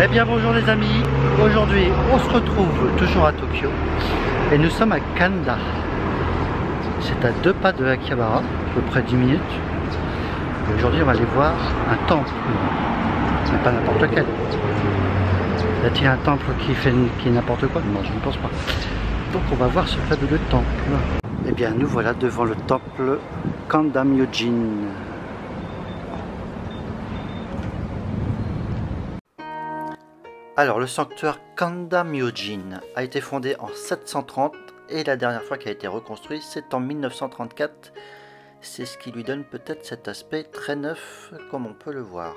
Eh bien bonjour les amis, aujourd'hui on se retrouve toujours à Tokyo et nous sommes à Kanda. C'est à 2 pas de Akihabara, à peu près 10 minutes. Et aujourd'hui on va aller voir un temple, mais pas n'importe lequel. Y a-t-il un temple qui est n'importe quoi? Non, je ne pense pas. Donc on va voir ce fabuleux temple. Eh bien nous voilà devant le temple Kanda Myojin. Alors, le sanctuaire Kanda Myojin a été fondé en 730 et la dernière fois qu'il a été reconstruit, c'est en 1934. C'est ce qui lui donne peut-être cet aspect très neuf, comme on peut le voir.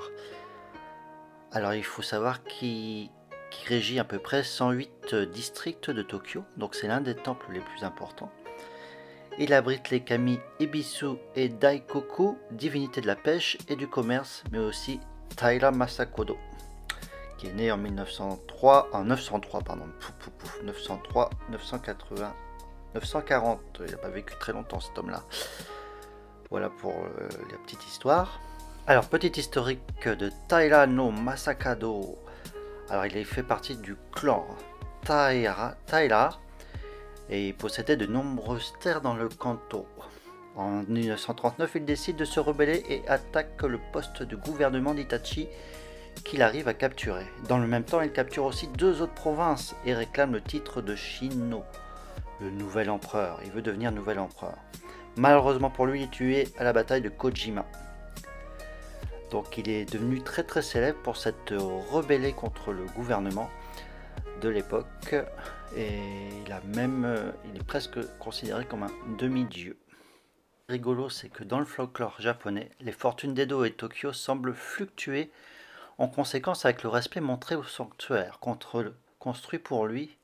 Alors, il faut savoir qu'il régit à peu près 108 districts de Tokyo, donc c'est l'un des temples les plus importants. Il abrite les kami Ebisu et Daikoku, divinités de la pêche et du commerce, mais aussi Taira Masakodo, qui est né en 903, 980, 940, il n'a pas vécu très longtemps cet homme-là. Voilà pour la petite histoire. Alors, petit historique de Taira no Masakado. Alors, il fait partie du clan Taira, et il possédait de nombreuses terres dans le Kanto. En 1939, il décide de se rebeller et attaque le poste de gouvernement d'Itachi, qu'il arrive à capturer. Dans le même temps, il capture aussi 2 autres provinces et réclame le titre de Shinno, le nouvel empereur. Il veut devenir nouvel empereur. Malheureusement pour lui, il est tué à la bataille de Kojima. Donc il est devenu très très célèbre pour s'être rebellé contre le gouvernement de l'époque et il est presque considéré comme un demi-dieu. Rigolo, c'est que dans le folklore japonais, les fortunes d'Edo et Tokyo semblent fluctuer en conséquence avec le respect montré au sanctuaire, construit pour lui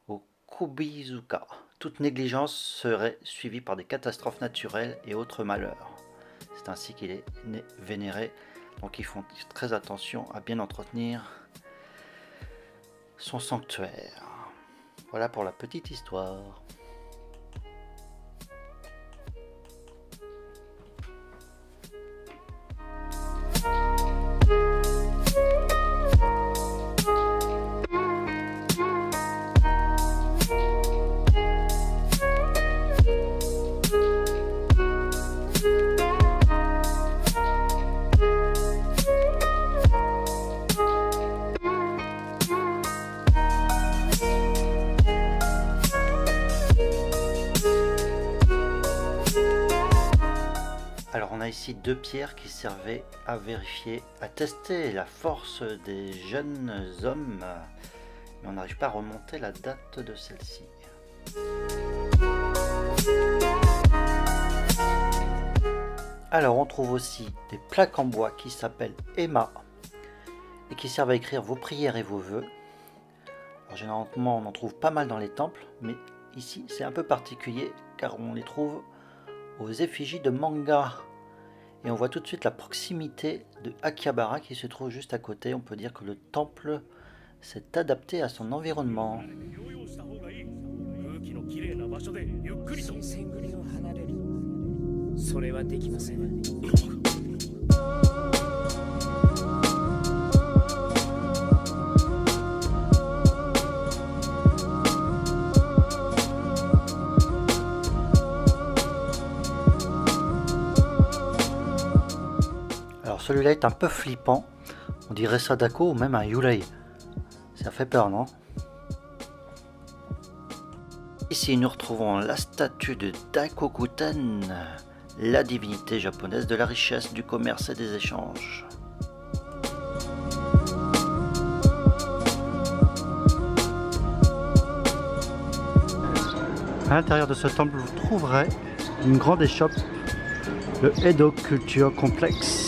au Kubizuka. Toute négligence serait suivie par des catastrophes naturelles et autres malheurs. C'est ainsi qu'il est vénéré, donc ils font très attention à bien entretenir son sanctuaire. Voilà pour la petite histoire. Alors on a ici 2 pierres qui servaient à vérifier, à tester la force des jeunes hommes, mais on n'arrive pas à remonter la date de celle-ci. Alors on trouve aussi des plaques en bois qui s'appellent Emma et qui servent à écrire vos prières et vos vœux. Alors, généralement on en trouve pas mal dans les temples, mais ici c'est un peu particulier car on les trouve aux effigies de manga. Et on voit tout de suite la proximité de Akihabara qui se trouve juste à côté. On peut dire que le temple s'est adapté à son environnement. Alors celui-là est un peu flippant, on dirait Sadako ou même un Yurei. Ça fait peur, non? Ici nous retrouvons la statue de Daikokuten, la divinité japonaise de la richesse, du commerce et des échanges. À l'intérieur de ce temple, vous trouverez une grande échoppe, le Edo Culture Complex.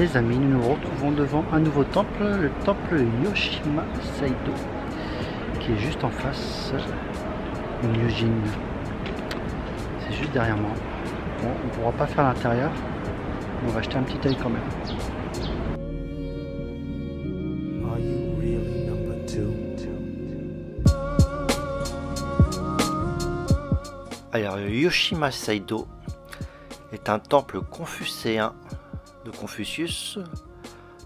les amis, nous nous retrouvons devant un nouveau temple, le temple Yoshima Saido, qui est juste en face d'une usine. C'est juste derrière moi. Bon, on ne pourra pas faire l'intérieur, mais on va jeter un petit œil quand même. Are you really number two? Alors, le Yoshima Saido est un temple confucéen de Confucius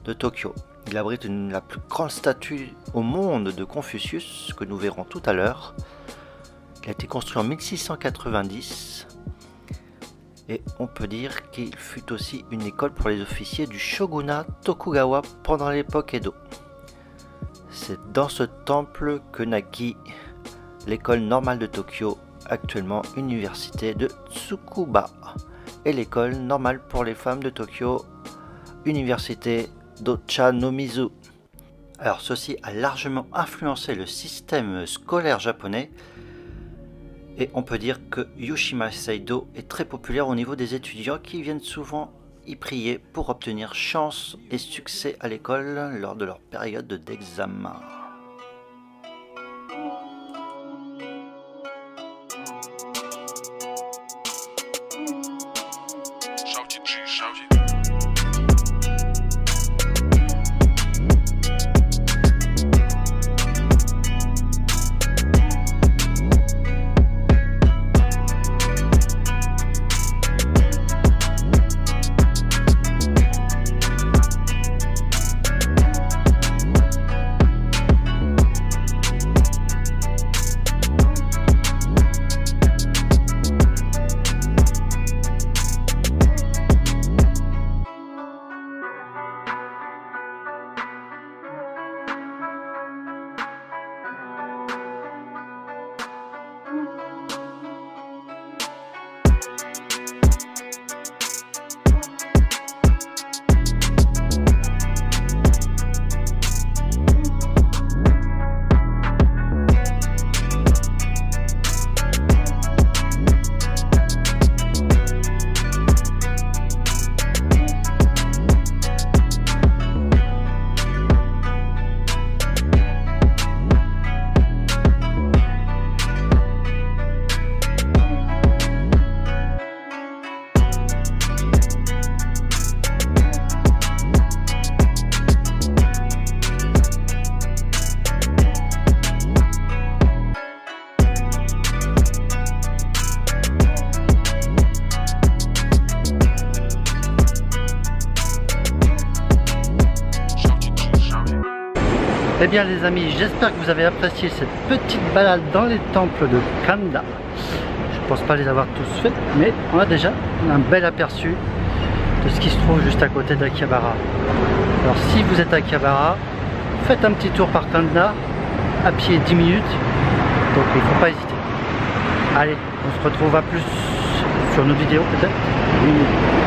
de Tokyo. Il abrite la plus grande statue au monde de Confucius que nous verrons tout à l'heure. Il a été construit en 1690 et on peut dire qu'il fut aussi une école pour les officiers du shogunat Tokugawa pendant l'époque Edo. C'est dans ce temple que naquit l'école normale de Tokyo, actuellement université de Tsukuba, et l'école normale pour les femmes de Tokyo, université d'Ochanomizu. Alors ceci a largement influencé le système scolaire japonais et on peut dire que Yoshima Saido est très populaire au niveau des étudiants qui viennent souvent y prier pour obtenir chance et succès à l'école lors de leur période d'examen. Eh bien les amis, j'espère que vous avez apprécié cette petite balade dans les temples de Kanda. Je ne pense pas les avoir tous faits, mais on a déjà un bel aperçu de ce qui se trouve juste à côté d'Akihabara. Alors si vous êtes à Akihabara, faites un petit tour par Kanda, à pied 10 minutes, donc il ne faut pas hésiter. Allez, on se retrouve à plus sur nos vidéos peut-être.